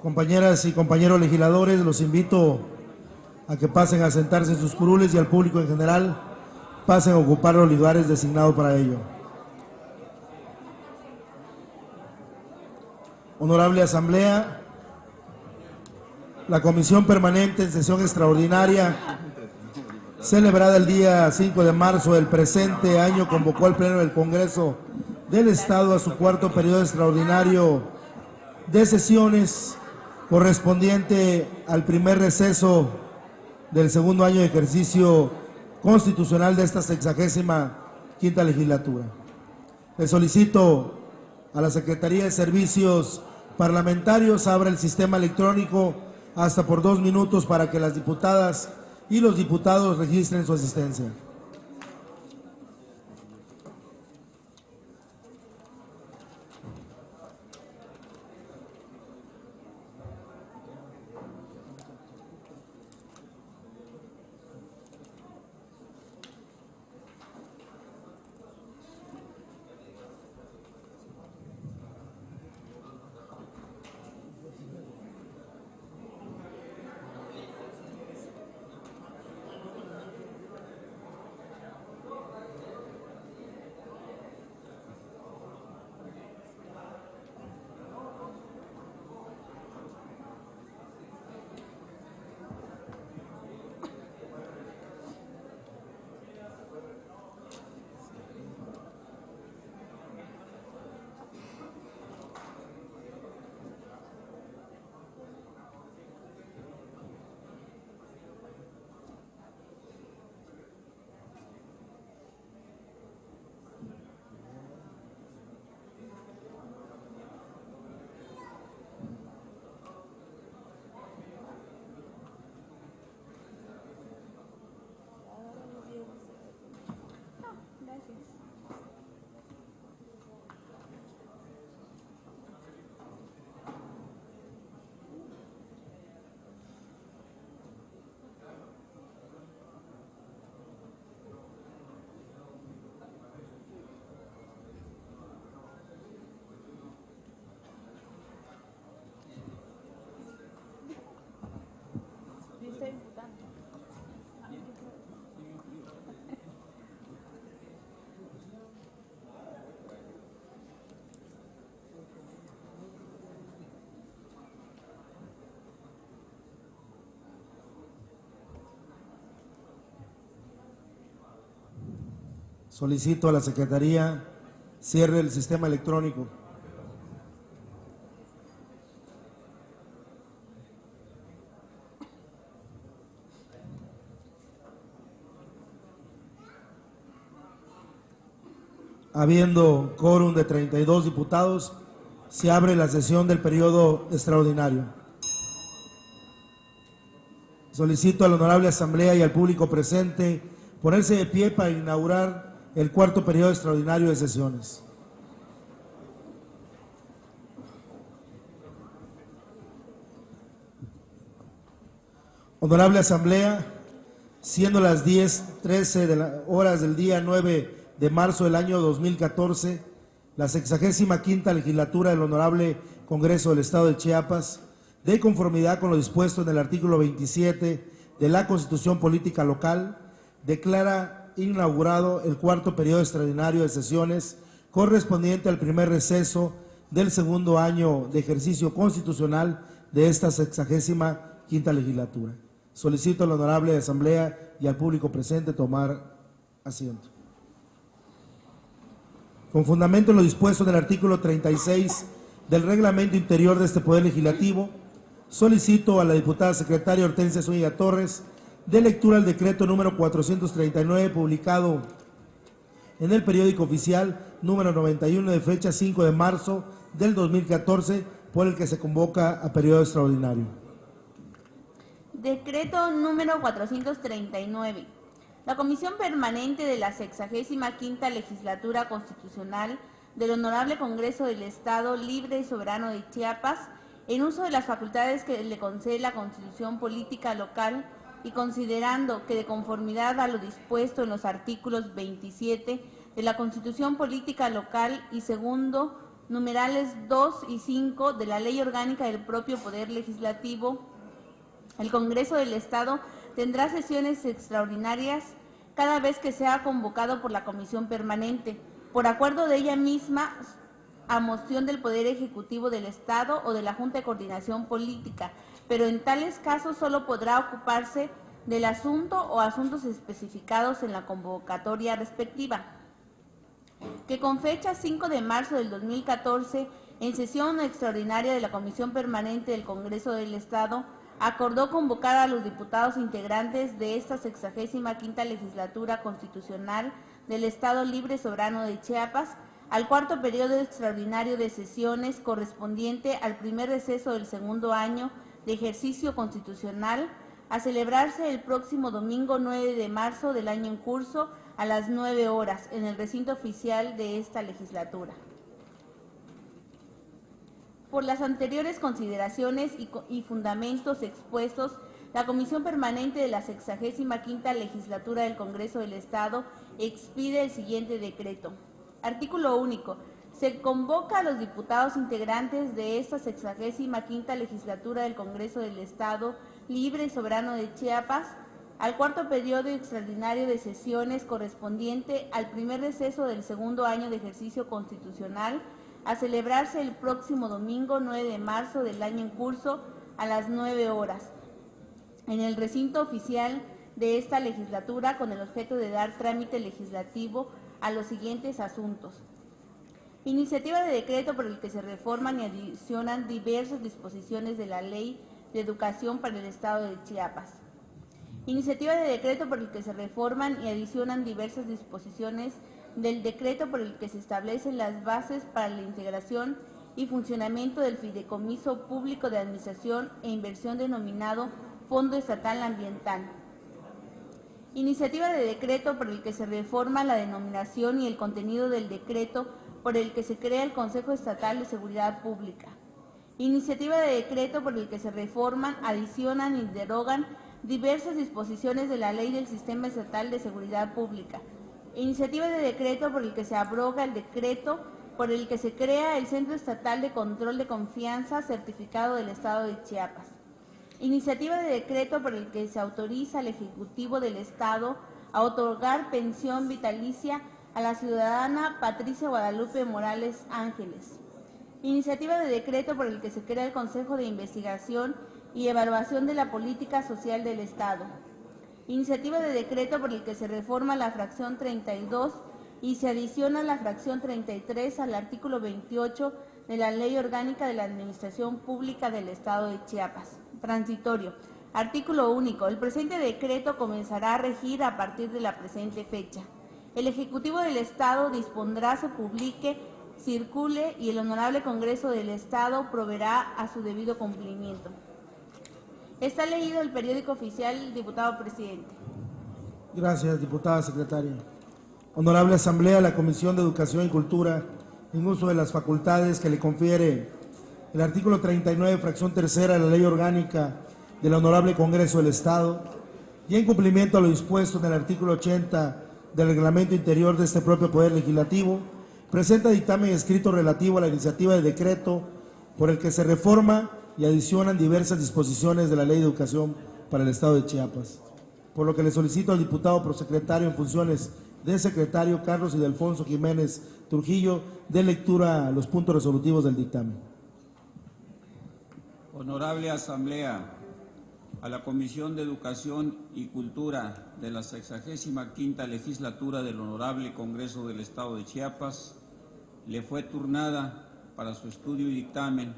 Compañeras y compañeros legisladores, los invito a que pasen a sentarse en sus curules y al público en general pasen a ocupar los lugares designados para ello. Honorable Asamblea, la Comisión Permanente en sesión extraordinaria celebrada el día 5 de marzo del presente año convocó al Pleno del Congreso del Estado a su cuarto periodo extraordinario de sesiones correspondiente al primer receso del segundo año de ejercicio constitucional de esta 65ª legislatura. Le solicito a la Secretaría de Servicios Parlamentarios abra el sistema electrónico hasta por 2 minutos para que las diputadas y los diputados registren su asistencia. Solicito a la Secretaría cierre el sistema electrónico. Habiendo quórum de 32 diputados, se abre la sesión del periodo extraordinario. Solicito a la Honorable Asamblea y al público presente ponerse de pie para inaugurar el cuarto periodo extraordinario de sesiones. Honorable Asamblea, siendo las 10:13 horas del día 9 de marzo del año 2014, la 65ª legislatura del Honorable Congreso del Estado de Chiapas, de conformidad con lo dispuesto en el artículo 27 de la Constitución Política Local, declara inaugurado el cuarto periodo extraordinario de sesiones correspondiente al primer receso del segundo año de ejercicio constitucional de esta 65ª legislatura. Solicito a la Honorable Asamblea y al público presente tomar asiento. Con fundamento en lo dispuesto en el artículo 36 del Reglamento Interior de este Poder Legislativo, solicito a la diputada secretaria Hortensia Zúñiga Torres de lectura al decreto número 439, publicado en el periódico oficial número 91 de fecha 5 de marzo del 2014, por el que se convoca a periodo extraordinario. Decreto número 439. La Comisión Permanente de la 65ª Legislatura Constitucional del Honorable Congreso del Estado Libre y Soberano de Chiapas, en uso de las facultades que le concede la Constitución Política Local, y considerando que de conformidad a lo dispuesto en los artículos 27 de la Constitución Política Local y segundo numerales 2 y 5 de la Ley Orgánica del propio Poder Legislativo, el Congreso del Estado tendrá sesiones extraordinarias cada vez que sea convocado por la Comisión Permanente, por acuerdo de ella misma, a moción del Poder Ejecutivo del Estado o de la Junta de Coordinación Política, pero en tales casos solo podrá ocuparse del asunto o asuntos especificados en la convocatoria respectiva. Que con fecha 5 de marzo del 2014, en sesión extraordinaria de la Comisión Permanente del Congreso del Estado, acordó convocar a los diputados integrantes de esta 65ª Legislatura Constitucional del Estado Libre y Soberano de Chiapas al cuarto periodo extraordinario de sesiones correspondiente al primer receso del segundo año de ejercicio constitucional, a celebrarse el próximo domingo 9 de marzo del año en curso a las 9 horas en el recinto oficial de esta legislatura. Por las anteriores consideraciones y fundamentos expuestos, la Comisión Permanente de la 65ª Legislatura del Congreso del Estado expide el siguiente decreto. Artículo único. Se convoca a los diputados integrantes de esta 65ª Legislatura del Congreso del Estado Libre y Soberano de Chiapas al cuarto periodo extraordinario de sesiones correspondiente al primer receso del segundo año de ejercicio constitucional, a celebrarse el próximo domingo 9 de marzo del año en curso a las 9 horas, en el recinto oficial de esta legislatura, con el objeto de dar trámite legislativo a los siguientes asuntos. Iniciativa de decreto por el que se reforman y adicionan diversas disposiciones de la Ley de Educación para el Estado de Chiapas. Iniciativa de decreto por el que se reforman y adicionan diversas disposiciones del decreto por el que se establecen las bases para la integración y funcionamiento del Fideicomiso Público de Administración e Inversión denominado Fondo Estatal Ambiental. Iniciativa de decreto por el que se reforma la denominación y el contenido del decreto por el que se crea el Consejo Estatal de Seguridad Pública. Iniciativa de decreto por el que se reforman, adicionan y derogan diversas disposiciones de la Ley del Sistema Estatal de Seguridad Pública. Iniciativa de decreto por el que se abroga el decreto por el que se crea el Centro Estatal de Control de Confianza certificado del Estado de Chiapas. Iniciativa de decreto por el que se autoriza al Ejecutivo del Estado a otorgar pensión vitalicia a la ciudadana Patricia Guadalupe Morales Ángeles. Iniciativa de decreto por el que se crea el Consejo de Investigación y Evaluación de la Política Social del Estado. Iniciativa de decreto por el que se reforma la fracción 32 y se adiciona la fracción 33 al artículo 28 de la Ley Orgánica de la Administración Pública del Estado de Chiapas. Transitorio. Artículo único. El presente decreto comenzará a regir a partir de la presente fecha. El Ejecutivo del Estado dispondrá se publique, circule y el Honorable Congreso del Estado proveerá a su debido cumplimiento. Está leído el periódico oficial, diputado presidente. Gracias, diputada secretaria. Honorable Asamblea, la Comisión de Educación y Cultura, en uso de las facultades que le confiere el artículo 39, fracción tercera de la Ley Orgánica del Honorable Congreso del Estado, y en cumplimiento a lo dispuesto en el artículo 80 del Reglamento Interior de este propio Poder Legislativo, presenta dictamen escrito relativo a la iniciativa de decreto por el que se reforma y adicionan diversas disposiciones de la Ley de Educación para el Estado de Chiapas, por lo que le solicito al diputado prosecretario en funciones de secretario Carlos Ildefonso Jiménez Trujillo dé lectura a los puntos resolutivos del dictamen. Honorable Asamblea, a la Comisión de Educación y Cultura de la 65ª Legislatura del Honorable Congreso del Estado de Chiapas, le fue turnada para su estudio y dictamen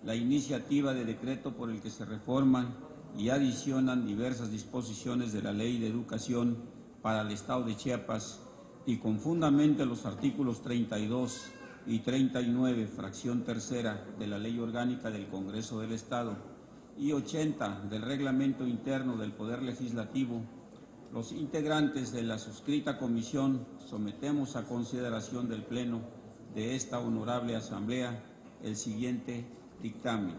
la iniciativa de decreto por el que se reforman y adicionan diversas disposiciones de la Ley de Educación para el Estado de Chiapas y con fundamento los artículos 32 y 39, fracción tercera de la Ley Orgánica del Congreso del Estado y 80 del Reglamento Interno del Poder Legislativo, los integrantes de la suscrita comisión sometemos a consideración del Pleno de esta honorable Asamblea el siguiente dictamen.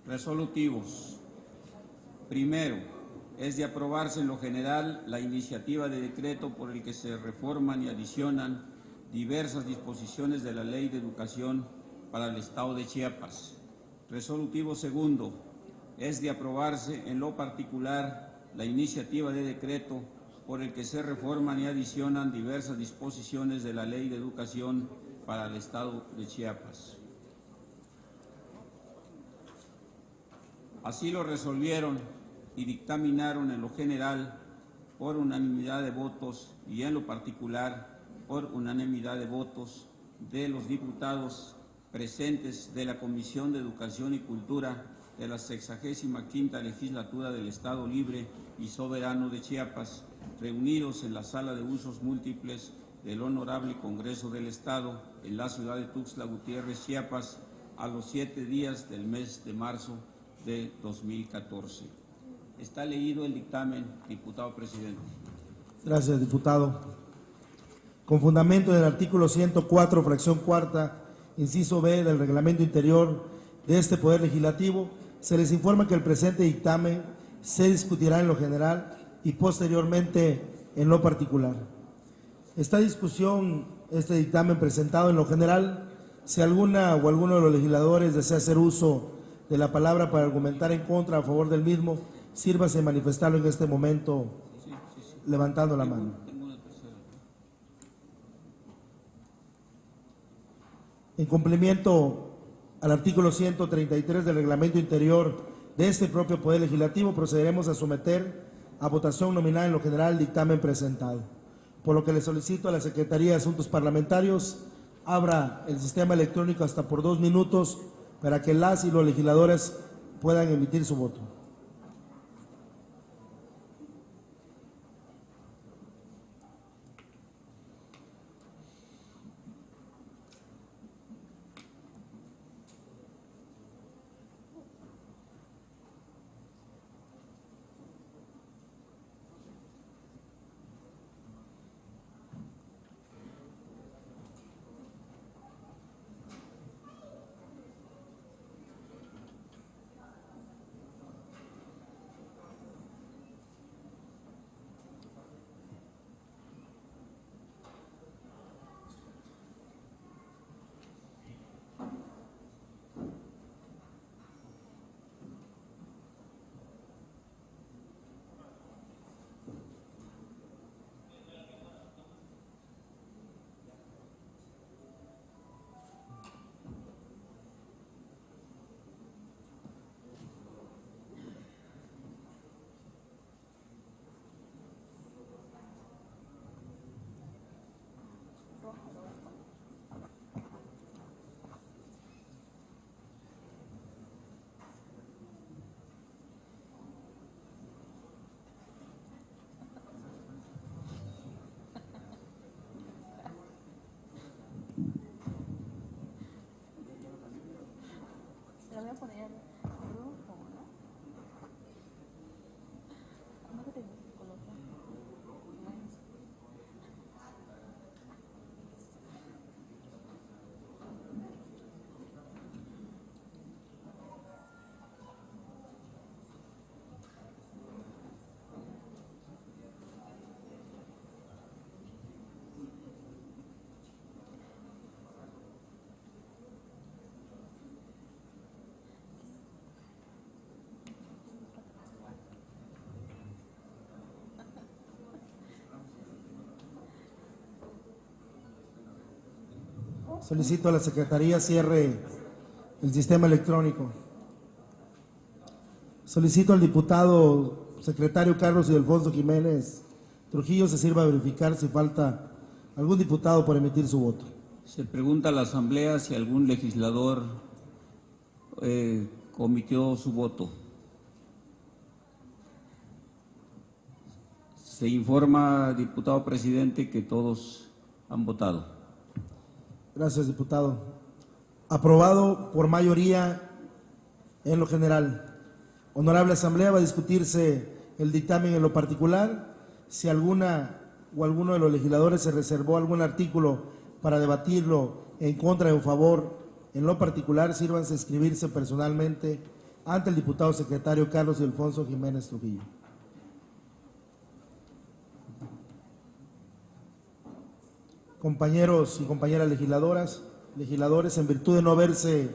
Resolutivos. Primero, es de aprobarse en lo general la iniciativa de decreto por el que se reforman y adicionan diversas disposiciones de la Ley de Educación para el Estado de Chiapas. Resolutivo segundo, es de aprobarse en lo particular la iniciativa de decreto por el que se reforman y adicionan diversas disposiciones de la Ley de Educación para el Estado de Chiapas. Así lo resolvieron y dictaminaron en lo general por unanimidad de votos y en lo particular por unanimidad de votos de los diputados presentes de la Comisión de Educación y Cultura de la 65ª Legislatura del Estado Libre y Soberano de Chiapas, reunidos en la Sala de Usos Múltiples del Honorable Congreso del Estado en la ciudad de Tuxtla Gutiérrez, Chiapas, a los 7 días del mes de marzo de 2014. Está leído el dictamen, diputado presidente. Gracias, diputado. Con fundamento en el artículo 104, fracción cuarta, inciso B del Reglamento Interior de este Poder Legislativo, se les informa que el presente dictamen se discutirá en lo general y posteriormente en lo particular. Esta discusión, este dictamen presentado en lo general, si alguna o alguno de los legisladores desea hacer uso de la palabra para argumentar en contra o a favor del mismo, sírvase manifestarlo en este momento levantando la mano. En cumplimiento al artículo 133 del Reglamento Interior de este propio Poder Legislativo, procederemos a someter a votación nominal en lo general el dictamen presentado. Por lo que le solicito a la Secretaría de Asuntos Parlamentarios abra el sistema electrónico hasta por 2 minutos para que las y los legisladores puedan emitir su voto. La voy a poner rojo, ¿no? ¿Cómo que te coloca? Solicito a la Secretaría cierre el sistema electrónico. Solicito al diputado secretario Carlos Ildefonso Jiménez Trujillo se sirva a verificar si falta algún diputado por emitir su voto. Se pregunta a la Asamblea si algún legislador omitió su voto. Se informa, diputado presidente, que todos han votado. Gracias, diputado. Aprobado por mayoría en lo general. Honorable Asamblea, va a discutirse el dictamen en lo particular. Si alguna o alguno de los legisladores se reservó algún artículo para debatirlo en contra o en favor, en lo particular, sírvanse a inscribirse personalmente ante el diputado secretario Carlos Ildefonso Jiménez Trujillo. compañeros y compañeras legisladores, en virtud de no haberse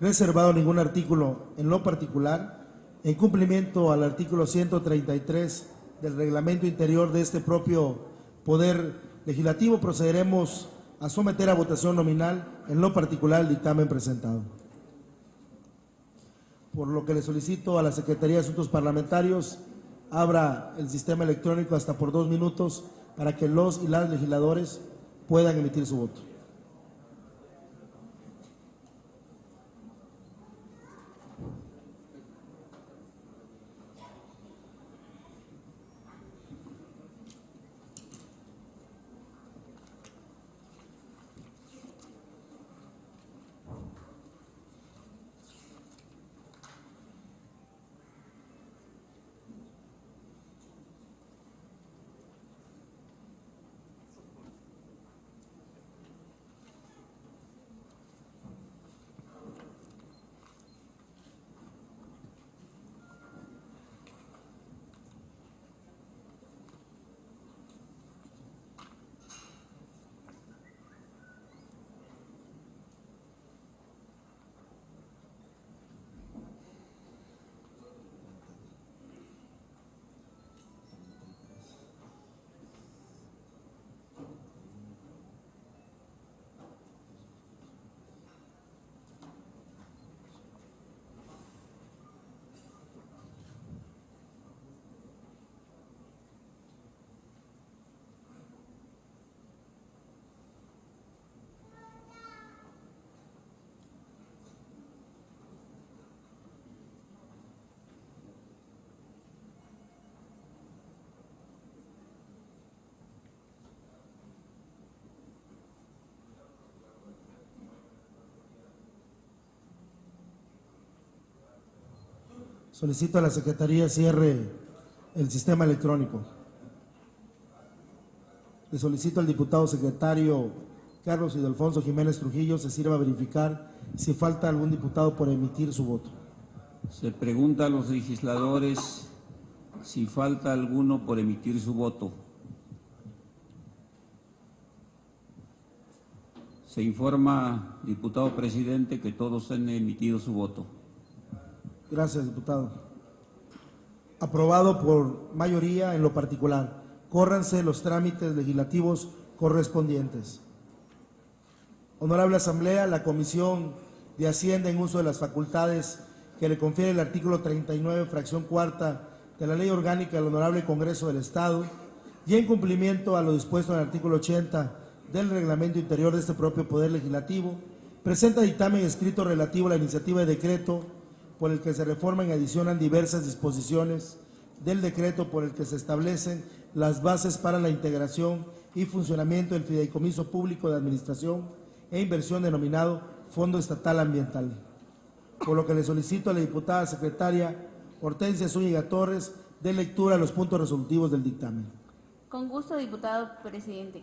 reservado ningún artículo en lo particular, en cumplimiento al artículo 133 del reglamento interior de este propio Poder Legislativo, procederemos a someter a votación nominal en lo particular el dictamen presentado. Por lo que le solicito a la Secretaría de Asuntos Parlamentarios abra el sistema electrónico hasta por 2 minutos para que los y las legisladores puedan emitir su voto. Solicito a la Secretaría cierre el sistema electrónico. Le solicito al diputado secretario Carlos Ildefonso Jiménez Trujillo se sirva a verificar si falta algún diputado por emitir su voto. Se pregunta a los legisladores si falta alguno por emitir su voto. Se informa, diputado presidente, que todos han emitido su voto. Gracias, diputado. Aprobado por mayoría en lo particular. Córranse los trámites legislativos correspondientes. Honorable Asamblea, la Comisión de Hacienda, en uso de las facultades que le confiere el artículo 39, fracción cuarta de la Ley Orgánica del Honorable Congreso del Estado, y en cumplimiento a lo dispuesto en el artículo 80 del Reglamento Interior de este propio Poder Legislativo, presenta dictamen escrito relativo a la iniciativa de decreto por el que se reforman y adicionan diversas disposiciones del decreto por el que se establecen las bases para la integración y funcionamiento del Fideicomiso Público de Administración e Inversión denominado Fondo Estatal Ambiental. Por lo que le solicito a la diputada secretaria Hortensia Zúñiga Torres dé lectura a los puntos resolutivos del dictamen. Con gusto, diputado presidente.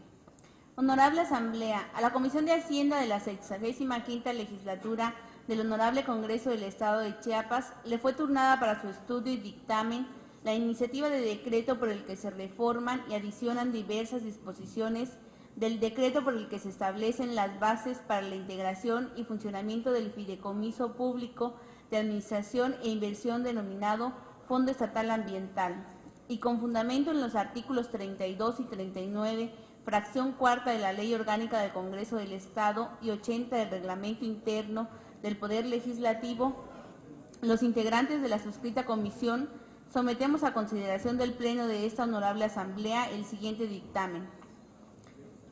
Honorable Asamblea, a la Comisión de Hacienda de la 65ª Legislatura del Honorable Congreso del Estado de Chiapas le fue turnada para su estudio y dictamen la iniciativa de decreto por el que se reforman y adicionan diversas disposiciones del decreto por el que se establecen las bases para la integración y funcionamiento del Fideicomiso Público de Administración e Inversión denominado Fondo Estatal Ambiental, y con fundamento en los artículos 32 y 39, fracción cuarta de la Ley Orgánica del Congreso del Estado y 80 del Reglamento Interno del Poder Legislativo, los integrantes de la suscrita comisión sometemos a consideración del Pleno de esta honorable Asamblea el siguiente dictamen.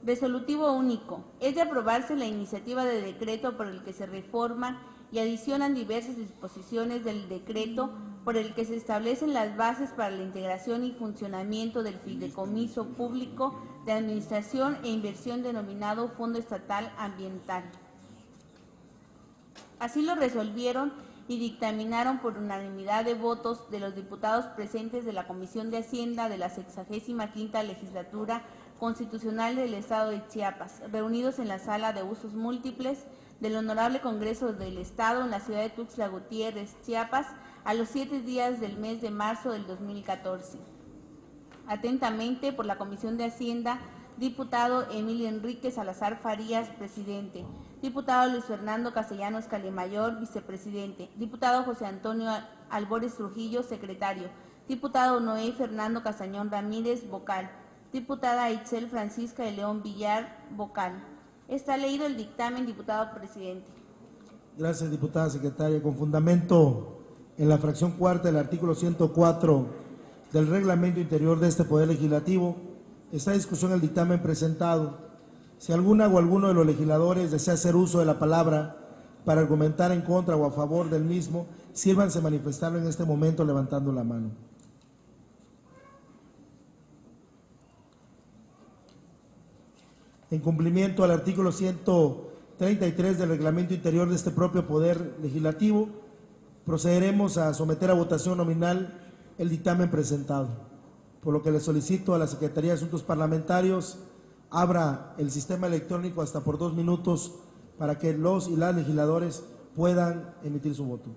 Resolutivo único. Es de aprobarse la iniciativa de decreto por el que se reforman y adicionan diversas disposiciones del decreto por el que se establecen las bases para la integración y funcionamiento del Fideicomiso Público de Administración e Inversión denominado Fondo Estatal Ambiental. Así lo resolvieron y dictaminaron por unanimidad de votos de los diputados presentes de la Comisión de Hacienda de la 65ª Legislatura Constitucional del Estado de Chiapas, reunidos en la Sala de Usos Múltiples del Honorable Congreso del Estado en la ciudad de Tuxtla Gutiérrez, Chiapas, a los 7 días del mes de marzo del 2014. Atentamente, por la Comisión de Hacienda Diputado Emilio Enrique Salazar Farías, presidente. Diputado Luis Fernando Castellanos Calemayor, vicepresidente. Diputado José Antonio Albores Trujillo, secretario. Diputado Noé Fernando Castañón Ramírez, vocal. Diputada Itzel Francisca de León Villar, vocal. Está leído el dictamen, diputado presidente. Gracias, diputada secretaria. Con fundamento en la fracción cuarta del artículo 104 del reglamento interior de este Poder Legislativo, está en discusión el dictamen presentado. Si alguna o alguno de los legisladores desea hacer uso de la palabra para argumentar en contra o a favor del mismo, sírvanse manifestarlo en este momento levantando la mano. En cumplimiento al artículo 133 del reglamento interior de este propio Poder Legislativo, procederemos a someter a votación nominal el dictamen presentado, por lo que le solicito a la Secretaría de Asuntos Parlamentarios abra el sistema electrónico hasta por 2 minutos para que los y las legisladores puedan emitir su voto.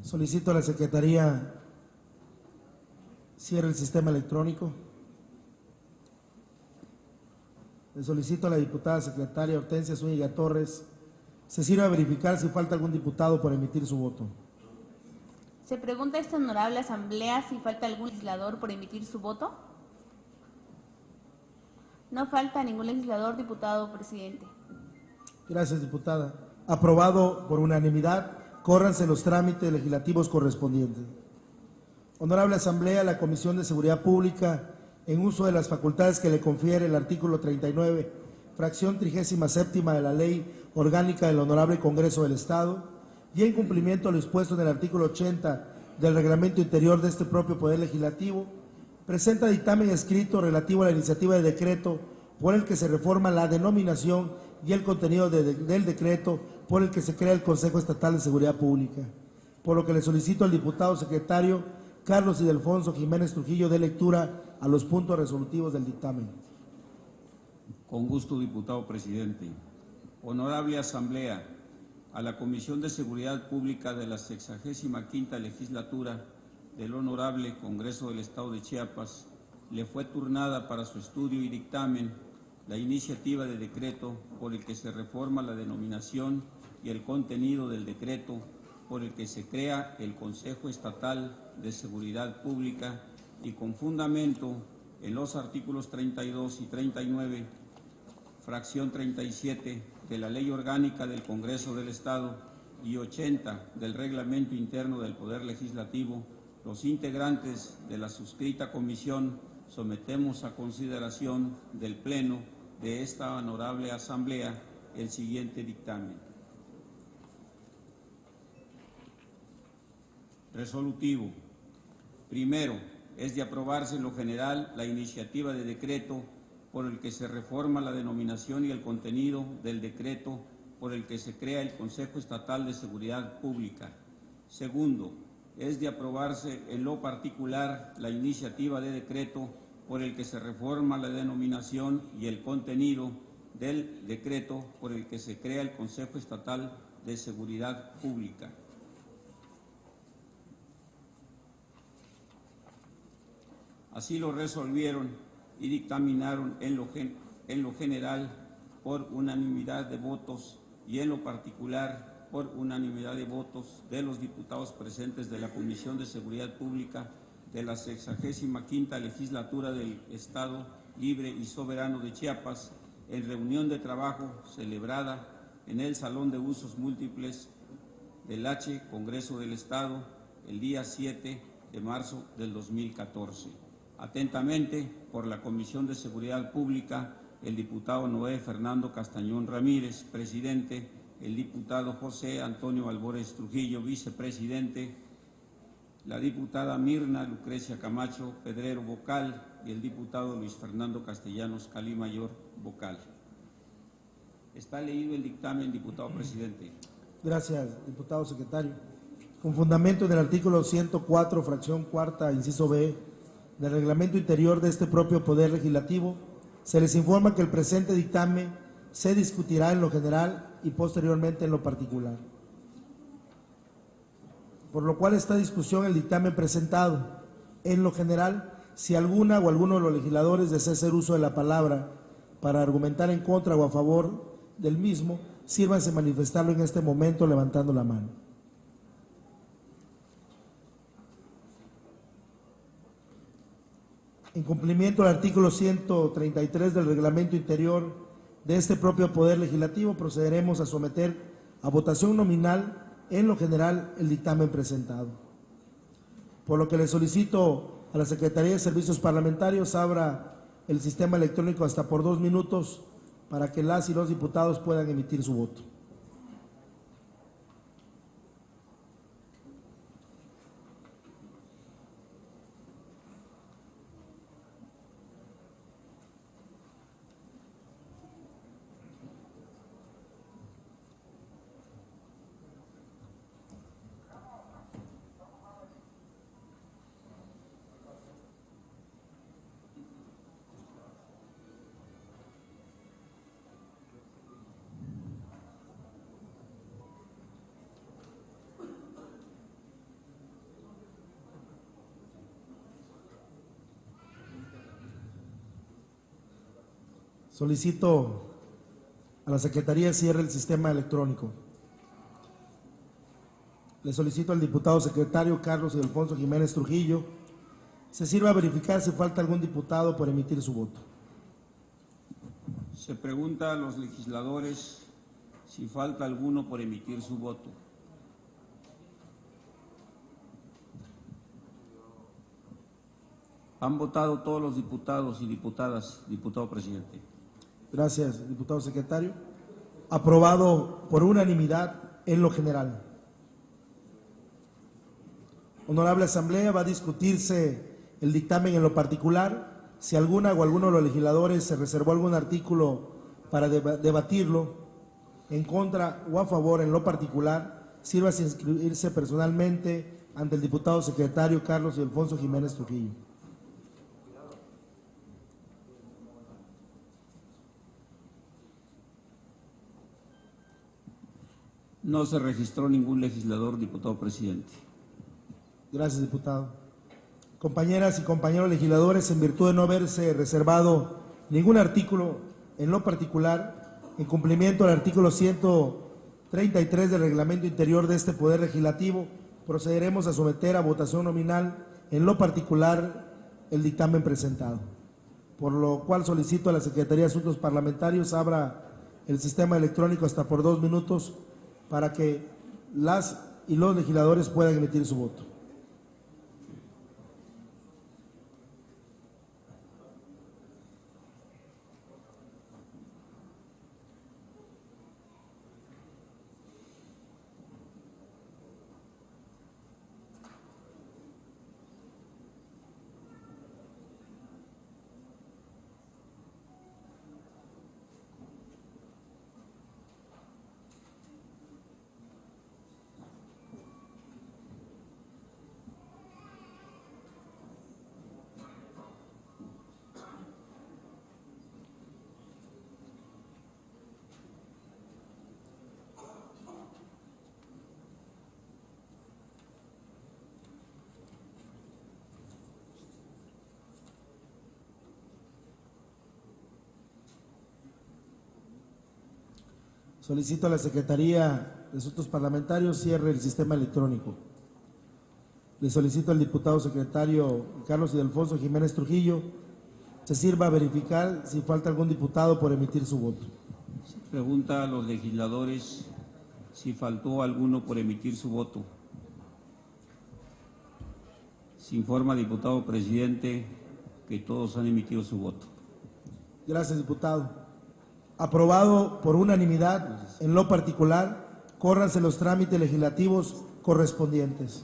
Solicito a la Secretaría cierre el sistema electrónico. Le solicito a la diputada secretaria Hortensia Zúñiga Torres se sirva a verificar si falta algún diputado por emitir su voto. Se pregunta a esta honorable asamblea si falta algún legislador por emitir su voto. No falta ningún legislador, diputado presidente. Gracias, diputada. Aprobado por unanimidad. Córranse los trámites legislativos correspondientes. Honorable Asamblea, la Comisión de Seguridad Pública, en uso de las facultades que le confiere el artículo 39, fracción 37ª de la Ley Orgánica del Honorable Congreso del Estado, y en cumplimiento a lo dispuesto en el artículo 80 del Reglamento Interior de este propio Poder Legislativo, presenta dictamen escrito relativo a la iniciativa de decreto por el que se reforma la denominación y el contenido del decreto por el que se crea el Consejo Estatal de Seguridad Pública, por lo que le solicito al diputado secretario Carlos Ildefonso Jiménez Trujillo dé lectura a los puntos resolutivos del dictamen. Con gusto, diputado presidente. Honorable Asamblea, a la Comisión de Seguridad Pública de la 65ª Legislatura del Honorable Congreso del Estado de Chiapas le fue turnada para su estudio y dictamen la iniciativa de decreto por el que se reforma la denominación y el contenido del decreto por el que se crea el Consejo Estatal de Seguridad Pública y con fundamento en los artículos 32 y 39, fracción 37 de la Ley Orgánica del Congreso del Estado y 80 del Reglamento Interno del Poder Legislativo, los integrantes de la suscrita comisión sometemos a consideración del Pleno de esta honorable Asamblea el siguiente dictamen. Resolutivo. Primero, es de aprobarse en lo general la iniciativa de decreto por el que se reforma la denominación y el contenido del decreto por el que se crea el Consejo Estatal de Seguridad Pública. Segundo, es de aprobarse en lo particular la iniciativa de decreto por el que se reforma la denominación y el contenido del decreto por el que se crea el Consejo Estatal de Seguridad Pública. Así lo resolvieron y dictaminaron en lo general por unanimidad de votos y en lo particular por unanimidad de votos de los diputados presentes de la Comisión de Seguridad Pública de la 65ª Legislatura del Estado Libre y Soberano de Chiapas, en reunión de trabajo celebrada en el Salón de Usos Múltiples del H. Congreso del Estado el día 7 de marzo del 2014. Atentamente, por la Comisión de Seguridad Pública, el diputado Noé Fernando Castañón Ramírez, presidente, el diputado José Antonio Albores Trujillo, vicepresidente, la diputada Mirna Lucrecia Camacho Pedrero, vocal, y el diputado Luis Fernando Castellanos Calimayor, vocal. Está leído el dictamen, diputado presidente. Gracias, diputado secretario. Con fundamento en el artículo 104, fracción cuarta, inciso B, del reglamento interior de este propio Poder Legislativo, se les informa que el presente dictamen se discutirá en lo general y posteriormente en lo particular. Por lo cual esta discusión, el dictamen presentado en lo general, si alguna o alguno de los legisladores desea hacer uso de la palabra para argumentar en contra o a favor del mismo, sírvanse manifestarlo en este momento levantando la mano. En cumplimiento al artículo 133 del reglamento interior de este propio Poder Legislativo, procederemos a someter a votación nominal en lo general el dictamen presentado. Por lo que le solicito a la Secretaría de Servicios Parlamentarios abra el sistema electrónico hasta por 2 minutos para que las y los diputados puedan emitir su voto. Solicito a la Secretaría cierre el sistema electrónico. Le solicito al diputado secretario Carlos Alfonso Jiménez Trujillo se sirva a verificar si falta algún diputado por emitir su voto. Se pregunta a los legisladores si falta alguno por emitir su voto. Han votado todos los diputados y diputadas, diputado presidente. Gracias, diputado secretario. Aprobado por unanimidad en lo general. Honorable Asamblea, va a discutirse el dictamen en lo particular. Si alguna o alguno de los legisladores se reservó algún artículo para debatirlo en contra o a favor en lo particular, sírvase a inscribirse personalmente ante el diputado secretario Carlos Alfonso Jiménez Trujillo. No se registró ningún legislador, diputado presidente. Gracias, diputado. Compañeras y compañeros legisladores, en virtud de no haberse reservado ningún artículo en lo particular, en cumplimiento al artículo 133 del reglamento interior de este Poder Legislativo, procederemos a someter a votación nominal en lo particular el dictamen presentado. Por lo cual solicito a la Secretaría de Asuntos Parlamentarios abra el sistema electrónico hasta por 2 minutos para que las y los legisladores puedan emitir su voto. Solicito a la Secretaría de Asuntos Parlamentarios cierre el sistema electrónico. Le solicito al diputado secretario Carlos Alfonso Jiménez Trujillo se sirva a verificar si falta algún diputado por emitir su voto. Se pregunta a los legisladores si faltó alguno por emitir su voto. Se informa, diputado presidente, que todos han emitido su voto. Gracias, diputado. Aprobado por unanimidad en lo particular, córranse los trámites legislativos correspondientes.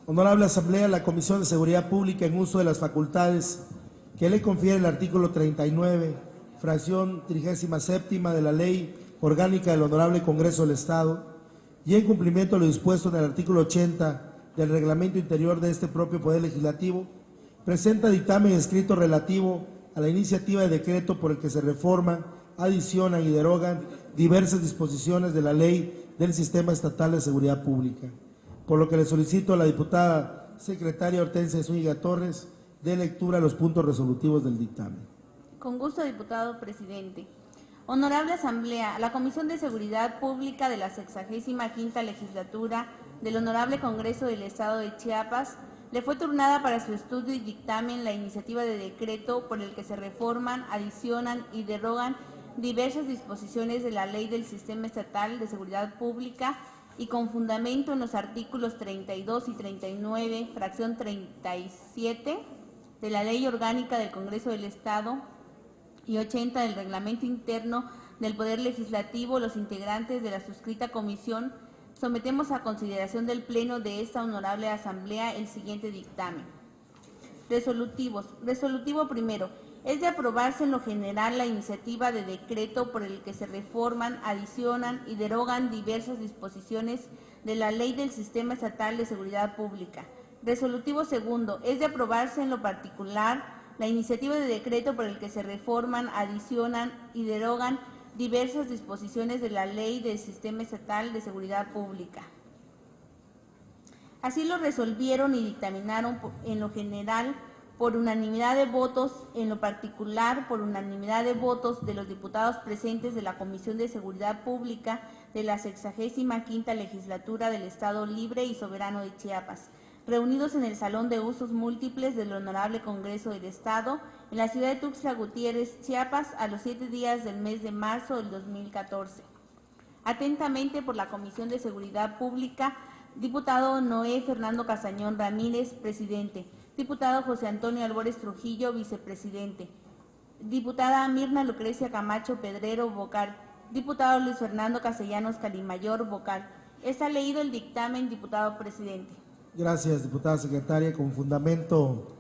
Honorable Asamblea, la Comisión de Seguridad Pública, en uso de las facultades que le confiere el artículo 39, fracción 37 de la Ley Orgánica del Honorable Congreso del Estado, y en cumplimiento de lo dispuesto en el artículo 80 del Reglamento Interior de este propio Poder Legislativo, presenta dictamen escrito relativo a la iniciativa de decreto por el que se reforman, adicionan y derogan diversas disposiciones de la Ley del Sistema Estatal de Seguridad Pública, por lo que le solicito a la diputada secretaria Hortensia Zúñiga Torres dé lectura a los puntos resolutivos del dictamen. Con gusto, diputado presidente. Honorable Asamblea, la Comisión de Seguridad Pública de la 65ª Legislatura del Honorable Congreso del Estado de Chiapas le fue turnada para su estudio y dictamen la iniciativa de decreto por el que se reforman, adicionan y derogan diversas disposiciones de la Ley del Sistema Estatal de Seguridad Pública y con fundamento en los artículos 32 y 39, fracción 37 de la Ley Orgánica del Congreso del Estado y 80 del Reglamento Interno del Poder Legislativo, los integrantes de la suscrita comisión sometemos a consideración del Pleno de esta honorable Asamblea el siguiente dictamen. Resolutivos. Resolutivo primero. Es de aprobarse en lo general la iniciativa de decreto por el que se reforman, adicionan y derogan diversas disposiciones de la Ley del Sistema Estatal de Seguridad Pública. Resolutivo segundo. Es de aprobarse en lo particular la iniciativa de decreto por el que se reforman, adicionan y derogan diversas disposiciones de la Ley del Sistema Estatal de Seguridad Pública. Así lo resolvieron y dictaminaron en lo general por unanimidad de votos, en lo particular por unanimidad de votos de los diputados presentes de la Comisión de Seguridad Pública de la 65ª Legislatura del Estado Libre y Soberano de Chiapas, reunidos en el Salón de Usos Múltiples del Honorable Congreso del Estado, en la ciudad de Tuxtla Gutiérrez, Chiapas, a los 7 días del mes de marzo del 2014. Atentamente por la Comisión de Seguridad Pública, diputado Noé Fernando Castañón Ramírez, presidente. Diputado José Antonio Albores Trujillo, vicepresidente. Diputada Mirna Lucrecia Camacho Pedrero, vocal. Diputado Luis Fernando Castellanos Calimayor, vocal. Está leído el dictamen, diputado presidente. Gracias, diputada secretaria. Con fundamento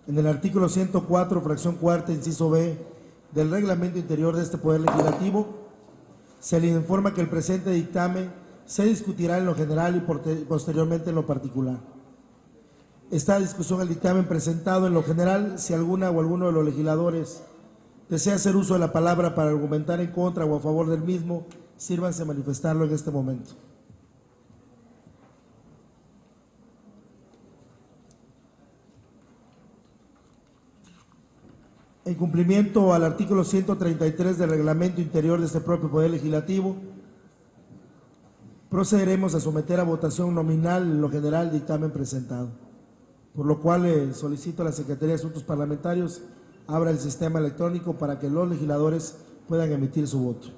en el artículo 104, fracción cuarta, inciso B, del Reglamento Interior de este Poder Legislativo, se le informa que el presente dictamen se discutirá en lo general y posteriormente en lo particular. Esta discusión, el dictamen presentado en lo general, si alguna o alguno de los legisladores desea hacer uso de la palabra para argumentar en contra o a favor del mismo, sírvanse a manifestarlo en este momento. En cumplimiento al artículo 133 del Reglamento Interior de este propio Poder Legislativo, procederemos a someter a votación nominal en lo general el dictamen presentado, por lo cual solicito a la Secretaría de Asuntos Parlamentarios abra el sistema electrónico para que los legisladores puedan emitir su voto.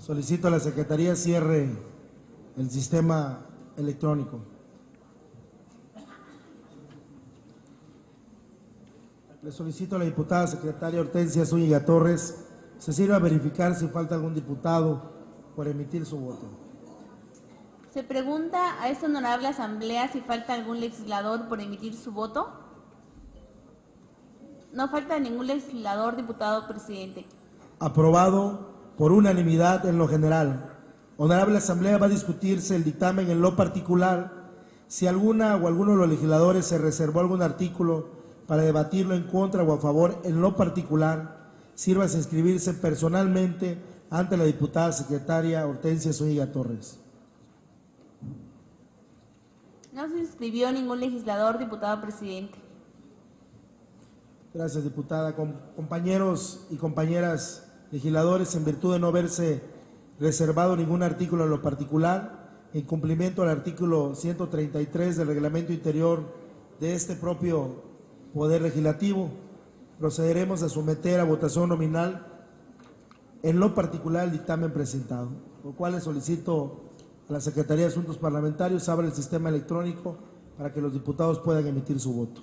Solicito a la Secretaría cierre el sistema electrónico. Le solicito a la diputada secretaria Hortensia Zúñiga Torres se sirva a verificar si falta algún diputado por emitir su voto. Se pregunta a esta honorable asamblea si falta algún legislador por emitir su voto. No falta ningún legislador, diputado presidente. Aprobado por unanimidad en lo general. Honorable asamblea, va a discutirse el dictamen en lo particular. Si alguna o alguno de los legisladores se reservó algún artículo para debatirlo en contra o a favor en lo particular, sírvase a inscribirse personalmente ante la diputada secretaria Hortensia Zúñiga Torres. No se inscribió ningún legislador, diputado presidente. Gracias, diputada. Compañeros y compañeras legisladores, en virtud de no haberse reservado ningún artículo en lo particular, en cumplimiento al artículo 133 del reglamento interior de este propio Poder Legislativo, procederemos a someter a votación nominal en lo particular el dictamen presentado, por lo cual le solicito a la Secretaría de Asuntos Parlamentarios abra el sistema electrónico para que los diputados puedan emitir su voto.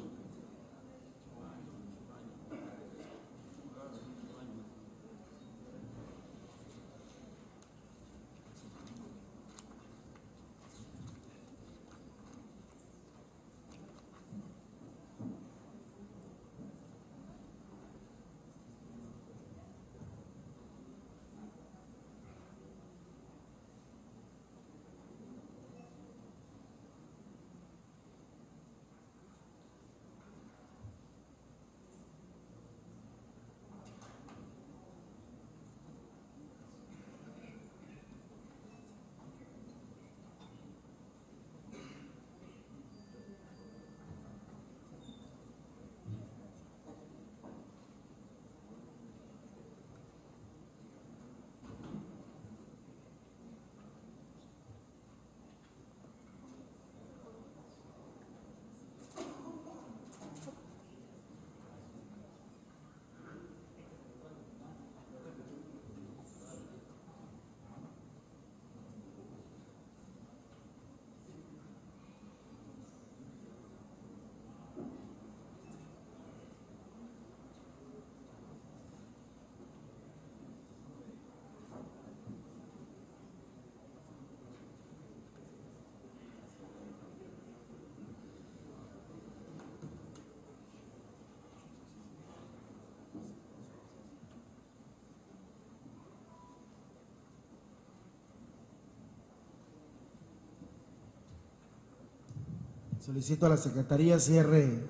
Solicito a la Secretaría cierre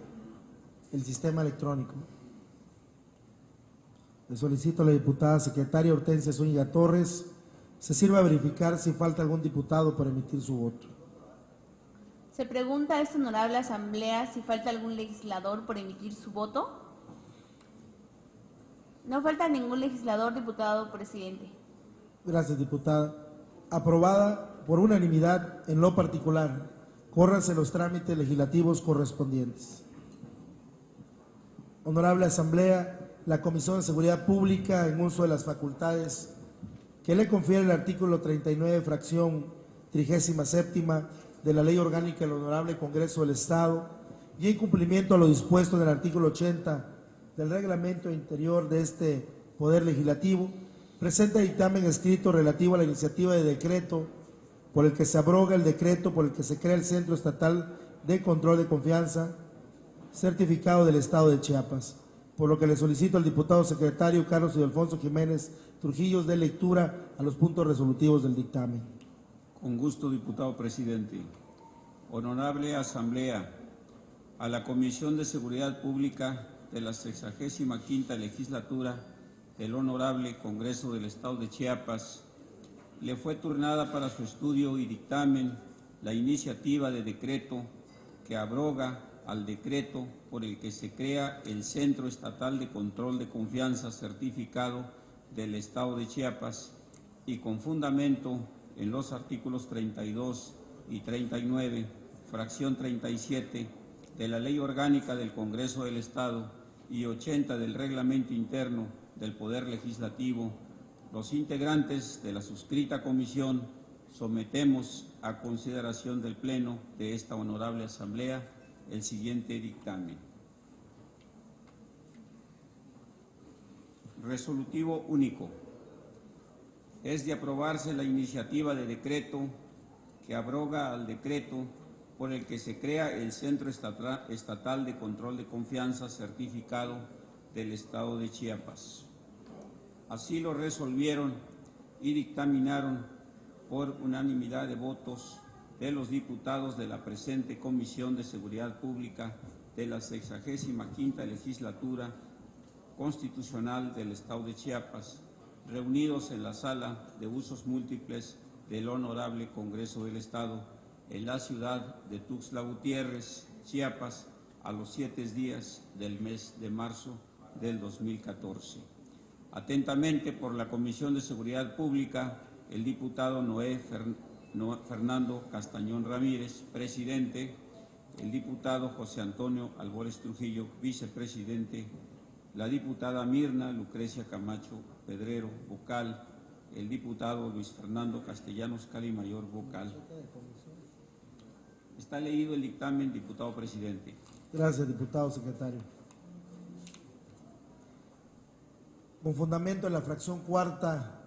el sistema electrónico. Le solicito a la diputada secretaria Hortensia Zúñiga Torres se sirva a verificar si falta algún diputado por emitir su voto. Se pregunta a esta honorable asamblea si falta algún legislador por emitir su voto. No falta ningún legislador, diputado presidente. Gracias, diputada. Aprobada por unanimidad en lo particular. Córranse los trámites legislativos correspondientes. Honorable asamblea, la Comisión de Seguridad Pública, en uso de las facultades que le confiere el artículo 39, fracción 37ª de la Ley Orgánica del Honorable Congreso del Estado, y en cumplimiento a lo dispuesto en el artículo 80 del reglamento interior de este Poder Legislativo, presenta dictamen escrito relativo a la iniciativa de decreto por el que se abroga el decreto por el que se crea el Centro Estatal de Control de Confianza, certificado del Estado de Chiapas, por lo que le solicito al diputado secretario Carlos Ildefonso Jiménez Trujillo de lectura a los puntos resolutivos del dictamen. Con gusto, diputado presidente. Honorable Asamblea, a la Comisión de Seguridad Pública de la 65ª Legislatura del Honorable Congreso del Estado de Chiapas le fue turnada para su estudio y dictamen la iniciativa de decreto que abroga al decreto por el que se crea el Centro Estatal de Control de Confianza certificado del Estado de Chiapas y con fundamento en los artículos 32 y 39, fracción 37 de la Ley Orgánica del Congreso del Estado y 80 del Reglamento Interno del Poder Legislativo, Los integrantes de la suscrita comisión sometemos a consideración del Pleno de esta honorable Asamblea el siguiente dictamen. Resolutivo único. Es de aprobarse la iniciativa de decreto que abroga al decreto por el que se crea el Centro Estatal de Control de Confianza certificado del Estado de Chiapas. Así lo resolvieron y dictaminaron por unanimidad de votos de los diputados de la presente Comisión de Seguridad Pública de la 65ª Legislatura Constitucional del Estado de Chiapas, reunidos en la Sala de Usos Múltiples del Honorable Congreso del Estado, en la ciudad de Tuxtla Gutiérrez, Chiapas, a los 7 días del mes de marzo del 2014. Atentamente por la Comisión de Seguridad Pública, el diputado Fernando Castañón Ramírez, presidente, el diputado José Antonio Albores Trujillo, vicepresidente, la diputada Mirna Lucrecia Camacho Pedrero, vocal, el diputado Luis Fernando Castellanos Calimayor, vocal. Está leído el dictamen, diputado presidente. Gracias, diputado secretario. Con fundamento en la fracción cuarta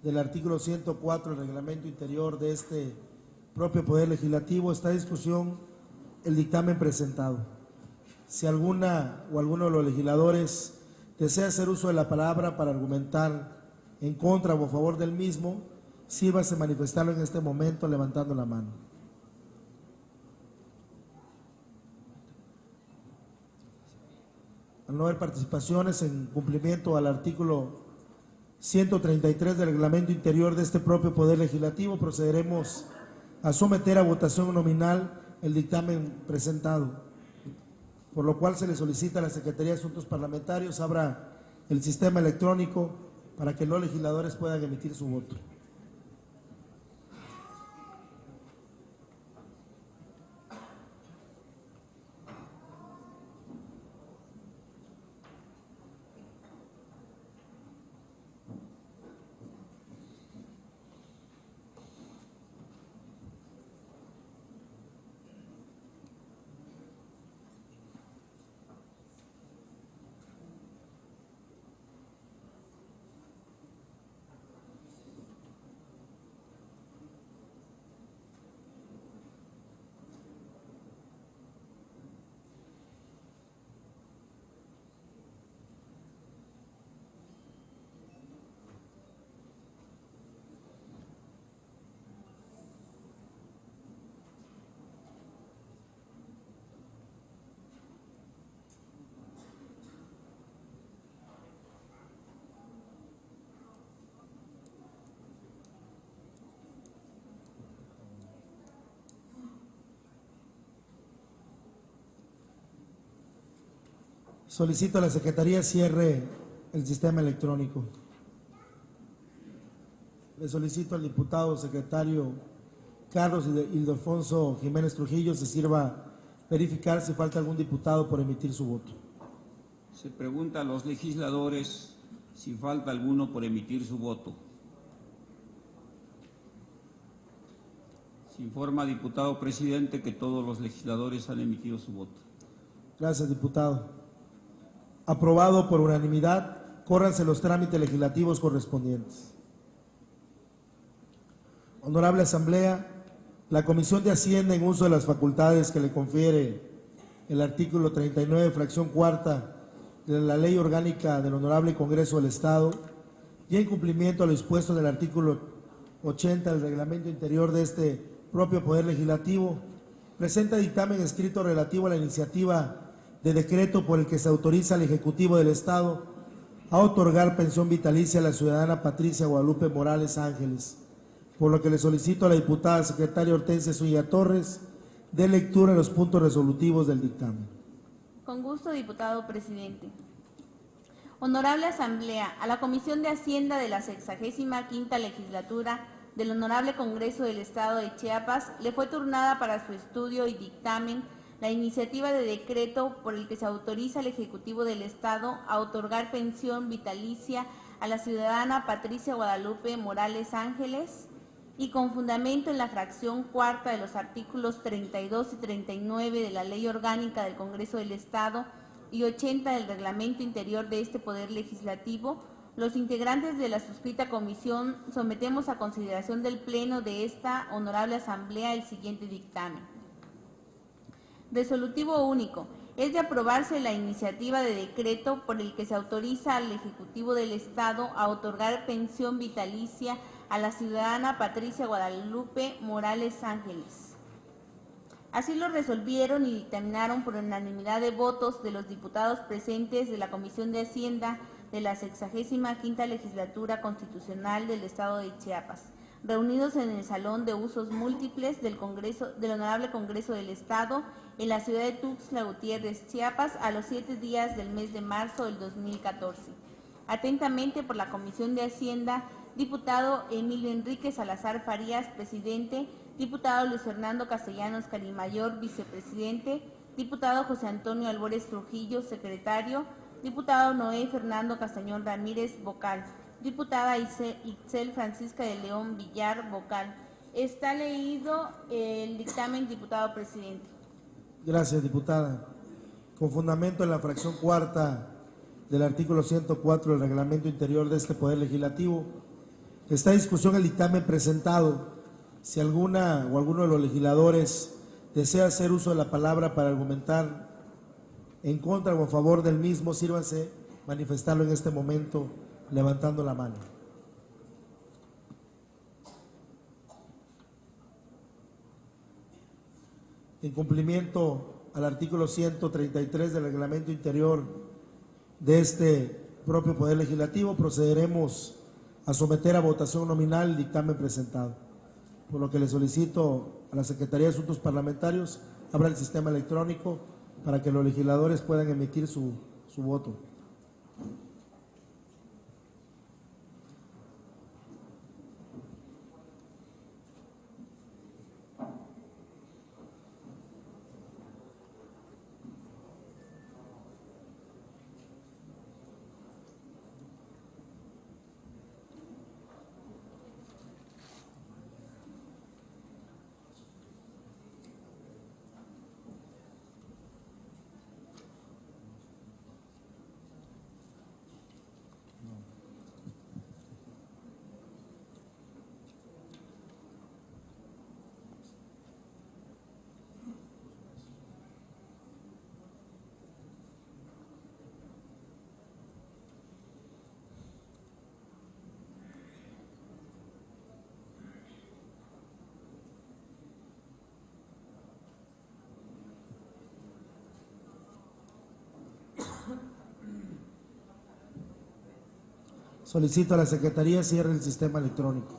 del artículo 104 del reglamento interior de este propio Poder Legislativo, está en discusión el dictamen presentado. Si alguna o alguno de los legisladores desea hacer uso de la palabra para argumentar en contra o a favor del mismo, sírvase manifestarlo en este momento levantando la mano. Al no haber participaciones, en cumplimiento al artículo 133 del reglamento interior de este propio Poder Legislativo, procederemos a someter a votación nominal el dictamen presentado, por lo cual se le solicita a la Secretaría de Asuntos Parlamentarios abra el sistema electrónico para que los legisladores puedan emitir su voto. Solicito a la Secretaría cierre el sistema electrónico. Le solicito al diputado secretario Carlos Ildefonso Jiménez Trujillo se sirva verificar si falta algún diputado por emitir su voto. Se pregunta a los legisladores si falta alguno por emitir su voto. Se informa, diputado presidente, que todos los legisladores han emitido su voto. Gracias, diputado. Aprobado por unanimidad, córranse los trámites legislativos correspondientes. Honorable Asamblea, la Comisión de Hacienda, en uso de las facultades que le confiere el artículo 39, fracción cuarta de la Ley Orgánica del Honorable Congreso del Estado, y en cumplimiento a lo dispuesto del artículo 80 del Reglamento Interior de este propio Poder Legislativo, presenta dictamen escrito relativo a la iniciativa de decreto por el que se autoriza al Ejecutivo del Estado a otorgar pensión vitalicia a la ciudadana Patricia Guadalupe Morales Ángeles, por lo que le solicito a la diputada secretaria Hortensia Zúñiga Torres dé lectura a los puntos resolutivos del dictamen. Con gusto, diputado presidente. Honorable Asamblea, a la Comisión de Hacienda de la 65ª Legislatura del Honorable Congreso del Estado de Chiapas le fue turnada para su estudio y dictamen la iniciativa de decreto por el que se autoriza al Ejecutivo del Estado a otorgar pensión vitalicia a la ciudadana Patricia Guadalupe Morales Ángeles y con fundamento en la fracción cuarta de los artículos 32 y 39 de la Ley Orgánica del Congreso del Estado y 80 del Reglamento Interior de este Poder Legislativo, los integrantes de la suscrita comisión sometemos a consideración del Pleno de esta honorable Asamblea el siguiente dictamen. Resolutivo único. Es de aprobarse la iniciativa de decreto por el que se autoriza al Ejecutivo del Estado a otorgar pensión vitalicia a la ciudadana Patricia Guadalupe Morales Ángeles. Así lo resolvieron y dictaminaron por unanimidad de votos de los diputados presentes de la Comisión de Hacienda de la 65ª Legislatura Constitucional del Estado de Chiapas, reunidos en el Salón de Usos Múltiples del Honorable Congreso del Estado en la ciudad de Tuxtla Gutiérrez, Chiapas, a los 7 días del mes de marzo del 2014. Atentamente por la Comisión de Hacienda, diputado Emilio Enrique Salazar Farías, presidente; diputado Luis Fernando Castellanos Carimayor, vicepresidente; diputado José Antonio Albores Trujillo, secretario; diputado Noé Fernando Castañón Ramírez, vocal; diputada Itzel Francisca de León Villar, vocal. Está leído el dictamen, diputado presidente. Gracias, diputada. Con fundamento en la fracción cuarta del artículo 104 del Reglamento Interior de este Poder Legislativo, está en discusión el dictamen presentado. Si alguna o alguno de los legisladores desea hacer uso de la palabra para argumentar en contra o a favor del mismo, sírvanse manifestarlo en este momento levantando la mano. En cumplimiento al artículo 133 del Reglamento Interior de este propio Poder Legislativo, procederemos a someter a votación nominal el dictamen presentado, por lo que le solicito a la Secretaría de Asuntos Parlamentarios abra el sistema electrónico para que los legisladores puedan emitir su voto. Solicito a la Secretaría cierre el sistema electrónico.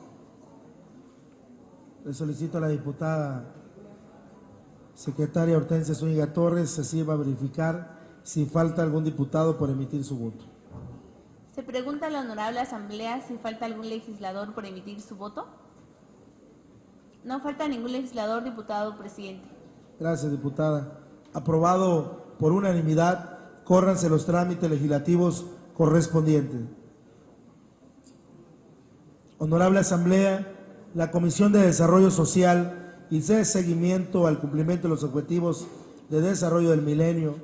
Le solicito a la diputada secretaria Hortensia Zúñiga Torres se sirva a verificar si falta algún diputado por emitir su voto. Se pregunta a la honorable Asamblea si falta algún legislador por emitir su voto. No falta ningún legislador, diputado presidente. Gracias, diputada. Aprobado por unanimidad. Córranse los trámites legislativos correspondientes. Honorable Asamblea, la Comisión de Desarrollo Social y de seguimiento al cumplimiento de los objetivos de desarrollo del milenio,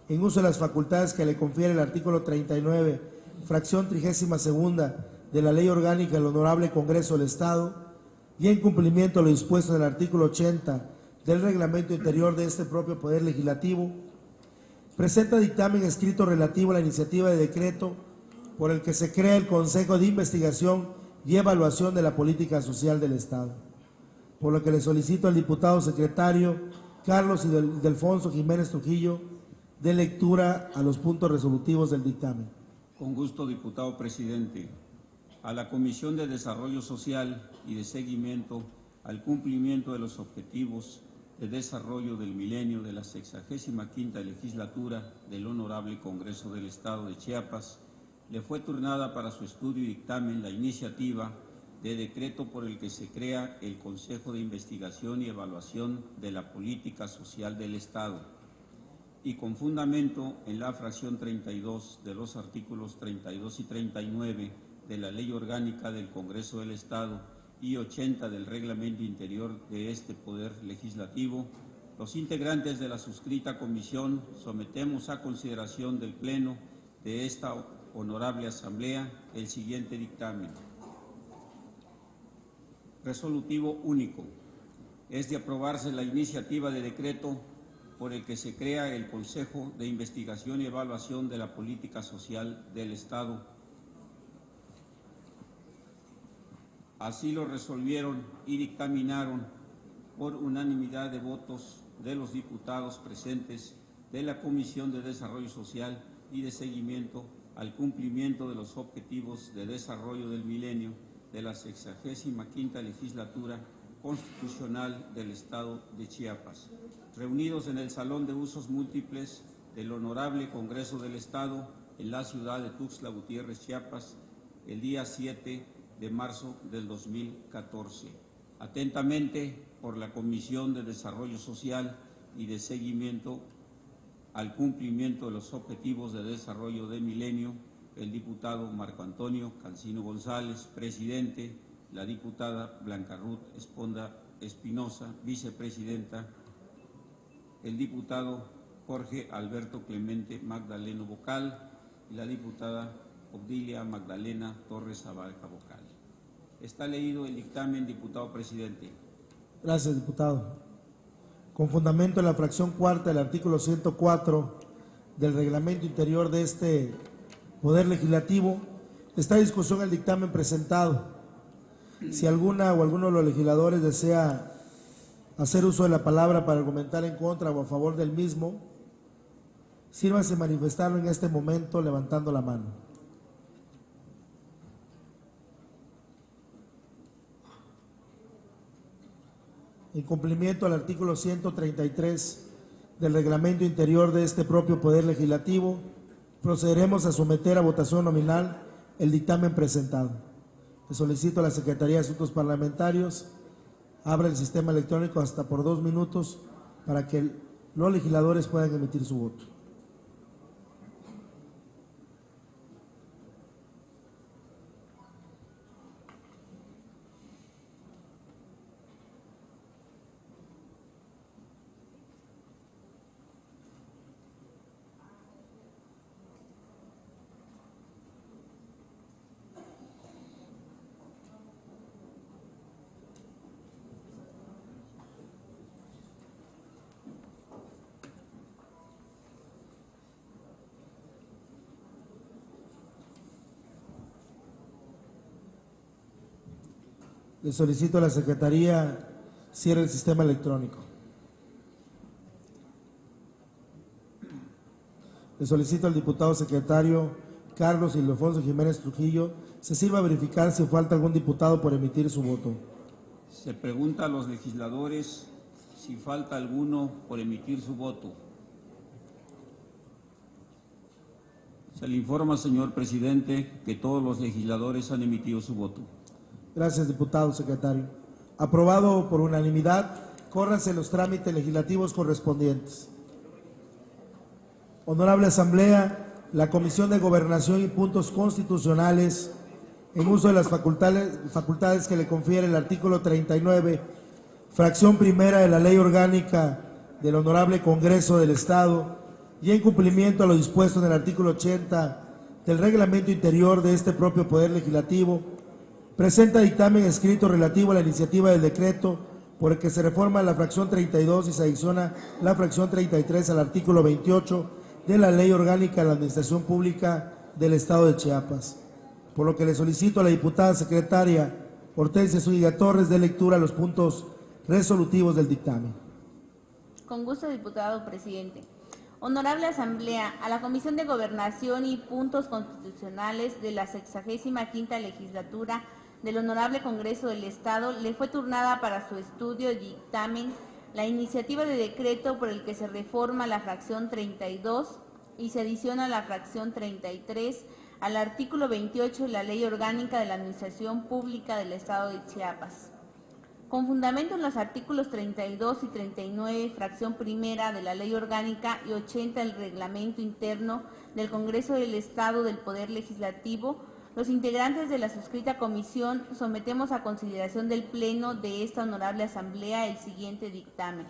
en uso de las facultades que le confiere el artículo 39, fracción 32ª de la Ley Orgánica del Honorable Congreso del Estado, y en cumplimiento de lo dispuesto en el artículo 80 del Reglamento Interior de este propio Poder Legislativo, presenta dictamen escrito relativo a la iniciativa de decreto por el que se crea el Consejo de Investigación y Evaluación de la Política Social del Estado, por lo que le solicito al diputado secretario Carlos Ildefonso Jiménez Trujillo de lectura a los puntos resolutivos del dictamen. Con gusto, diputado presidente. A la Comisión de Desarrollo Social y de Seguimiento al cumplimiento de los objetivos de desarrollo del milenio de la 65ª Legislatura del Honorable Congreso del Estado de Chiapas, le fue turnada para su estudio y dictamen la iniciativa de decreto por el que se crea el Consejo de Investigación y Evaluación de la Política Social del Estado, y con fundamento en la fracción 32 de los artículos 32 y 39 de la Ley Orgánica del Congreso del Estado y 80 del Reglamento Interior de este Poder Legislativo, los integrantes de la suscrita comisión sometemos a consideración del Pleno de esta honorable Asamblea el siguiente dictamen. Resolutivo único. Es de aprobarse la iniciativa de decreto por el que se crea el Consejo de Investigación y Evaluación de la Política Social del Estado. Así lo resolvieron y dictaminaron por unanimidad de votos de los diputados presentes de la Comisión de Desarrollo Social y de Seguimiento al cumplimiento de los Objetivos de Desarrollo del Milenio de la 65ª Legislatura Constitucional del Estado de Chiapas, reunidos en el Salón de Usos Múltiples del Honorable Congreso del Estado en la ciudad de Tuxtla Gutiérrez, Chiapas, el día 7 de marzo del 2014. Atentamente, por la Comisión de Desarrollo Social y de Seguimiento al cumplimiento de los Objetivos de Desarrollo del Milenio, el diputado Marco Antonio Cancino González, presidente, la diputada Blanca Ruth Esponda Espinosa, vicepresidenta, el diputado Jorge Alberto Clemente Magdaleno Vocal y la diputada Odilia Magdalena Torres Abarca Vocal. Está leído el dictamen, diputado presidente. Gracias, diputado. Con fundamento en la fracción cuarta del artículo 104 del Reglamento Interior de este Poder Legislativo, está en discusión el dictamen presentado. Si alguna o alguno de los legisladores desea hacer uso de la palabra para argumentar en contra o a favor del mismo, sírvase manifestarlo en este momento levantando la mano. En cumplimiento al artículo 133 del Reglamento Interior de este propio Poder Legislativo, procederemos a someter a votación nominal el dictamen presentado. Le solicito a la Secretaría de Asuntos Parlamentarios abra el sistema electrónico hasta por 2 minutos para que los legisladores puedan emitir su voto. Le solicito a la Secretaría cierre el sistema electrónico. Le solicito al diputado secretario Carlos Ildefonso Jiménez Trujillo se sirva a verificar si falta algún diputado por emitir su voto. Se pregunta a los legisladores si falta alguno por emitir su voto. Se le informa, señor presidente, que todos los legisladores han emitido su voto. Gracias, diputado secretario. Aprobado por unanimidad, córranse los trámites legislativos correspondientes. Honorable Asamblea, la Comisión de Gobernación y Puntos Constitucionales, en uso de las facultades que le confiere el artículo 39, fracción primera de la Ley Orgánica del Honorable Congreso del Estado, y en cumplimiento a lo dispuesto en el artículo 80 del Reglamento Interior de este propio Poder Legislativo, presenta dictamen escrito relativo a la iniciativa del decreto por el que se reforma la fracción 32 y se adiciona la fracción 33 al artículo 28 de la Ley Orgánica de la Administración Pública del Estado de Chiapas, por lo que le solicito a la diputada secretaria Hortensia Zúñiga Torres dé lectura a los puntos resolutivos del dictamen. Con gusto, diputado presidente. Honorable Asamblea, a la Comisión de Gobernación y Puntos Constitucionales de la 65ª Legislatura del Honorable Congreso del Estado le fue turnada para su estudio y dictamen la iniciativa de decreto por el que se reforma la fracción 32 y se adiciona la fracción 33 al artículo 28 de la Ley Orgánica de la Administración Pública del Estado de Chiapas. Con fundamento en los artículos 32 y 39, fracción primera de la Ley Orgánica y 80 del Reglamento Interno del Congreso del Estado del Poder Legislativo, Los integrantes de la suscrita comisión sometemos a consideración del Pleno de esta honorable Asamblea el siguiente dictamen.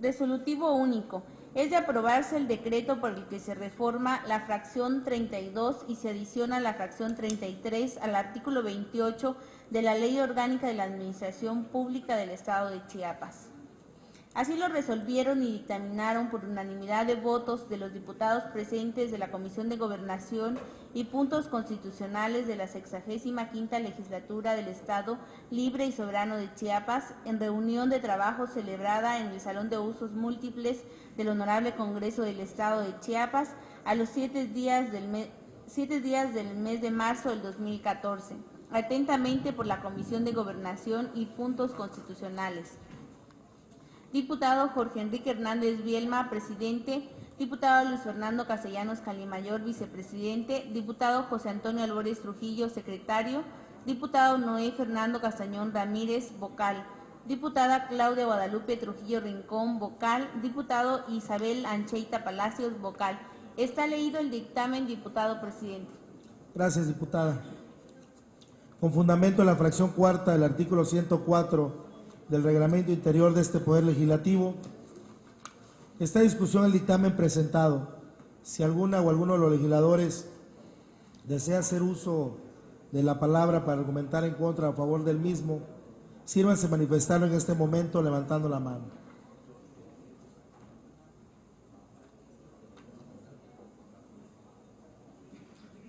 Resolutivo único. Es de aprobarse el decreto por el que se reforma la fracción 32 y se adiciona la fracción 33 al artículo 28 de la Ley Orgánica de la Administración Pública del Estado de Chiapas. Así lo resolvieron y dictaminaron por unanimidad de votos de los diputados presentes de la Comisión de Gobernación y Puntos Constitucionales de la 65ª Legislatura del Estado Libre y Soberano de Chiapas en reunión de trabajo celebrada en el Salón de Usos Múltiples del Honorable Congreso del Estado de Chiapas a los 7 días del mes de marzo del 2014. Atentamente por la Comisión de Gobernación y Puntos Constitucionales. Diputado Jorge Enrique Hernández Bielma, presidente. Diputado Luis Fernando Castellanos Calimayor, vicepresidente. Diputado José Antonio Albores Trujillo, secretario. Diputado Noé Fernando Castañón Ramírez, vocal. Diputada Claudia Guadalupe Trujillo Rincón, vocal. Diputado Isabel Ancheita Palacios, vocal. Está leído el dictamen, diputado presidente. Gracias, diputada. Con fundamento en la fracción cuarta del artículo 104 del reglamento interior de este Poder Legislativo, está en discusión el dictamen presentado. Si alguna o alguno de los legisladores desea hacer uso de la palabra para argumentar en contra o a favor del mismo, sírvanse manifestarlo en este momento levantando la mano.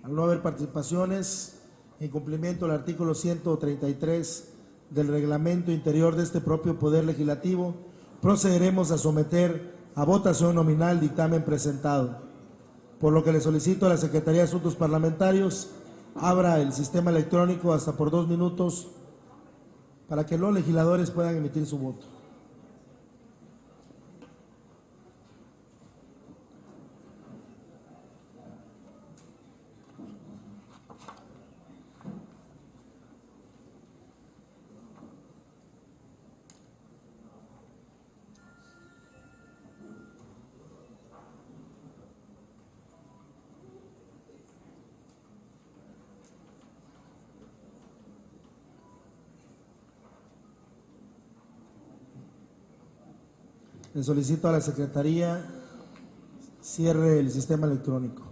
Al no haber participaciones, en cumplimiento del artículo 133 del reglamento interior de este propio Poder Legislativo, procederemos a someter a votación nominal el dictamen presentado, por lo que le solicito a la Secretaría de Asuntos Parlamentarios abra el sistema electrónico hasta por 2 minutos para que los legisladores puedan emitir su voto. Le solicito a la Secretaría cierre el sistema electrónico.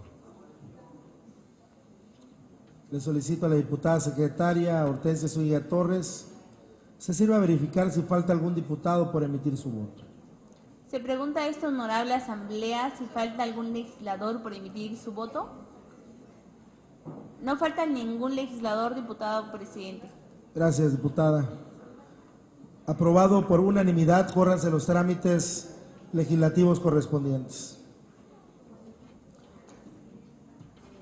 Le solicito a la diputada secretaria Hortensia Zúñiga Torres se sirva a verificar si falta algún diputado por emitir su voto. Se pregunta a esta honorable Asamblea si falta algún legislador por emitir su voto. No falta ningún legislador, diputado presidente. Gracias, diputada. Aprobado por unanimidad, córranse los trámites legislativos correspondientes.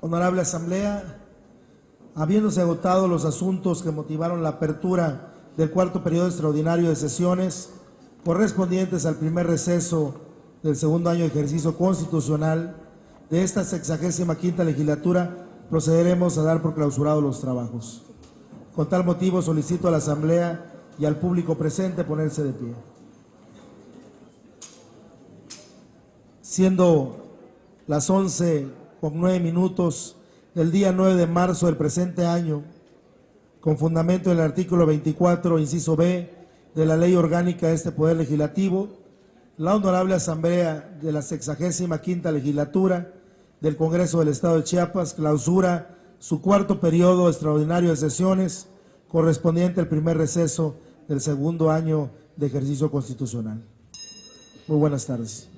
Honorable Asamblea, habiéndose agotado los asuntos que motivaron la apertura del cuarto periodo extraordinario de sesiones, correspondientes al primer receso del segundo año de ejercicio constitucional de esta 65ª legislatura, procederemos a dar por clausurados los trabajos. Con tal motivo solicito a la Asamblea y al público presente ponerse de pie. Siendo las 11:09 del día 9 de marzo del presente año, con fundamento en el artículo 24, inciso B, de la Ley Orgánica de este Poder Legislativo, la Honorable Asamblea de la 65ª Legislatura del Congreso del Estado de Chiapas clausura su cuarto periodo extraordinario de sesiones correspondiente al primer receso del segundo año de ejercicio constitucional. Muy buenas tardes.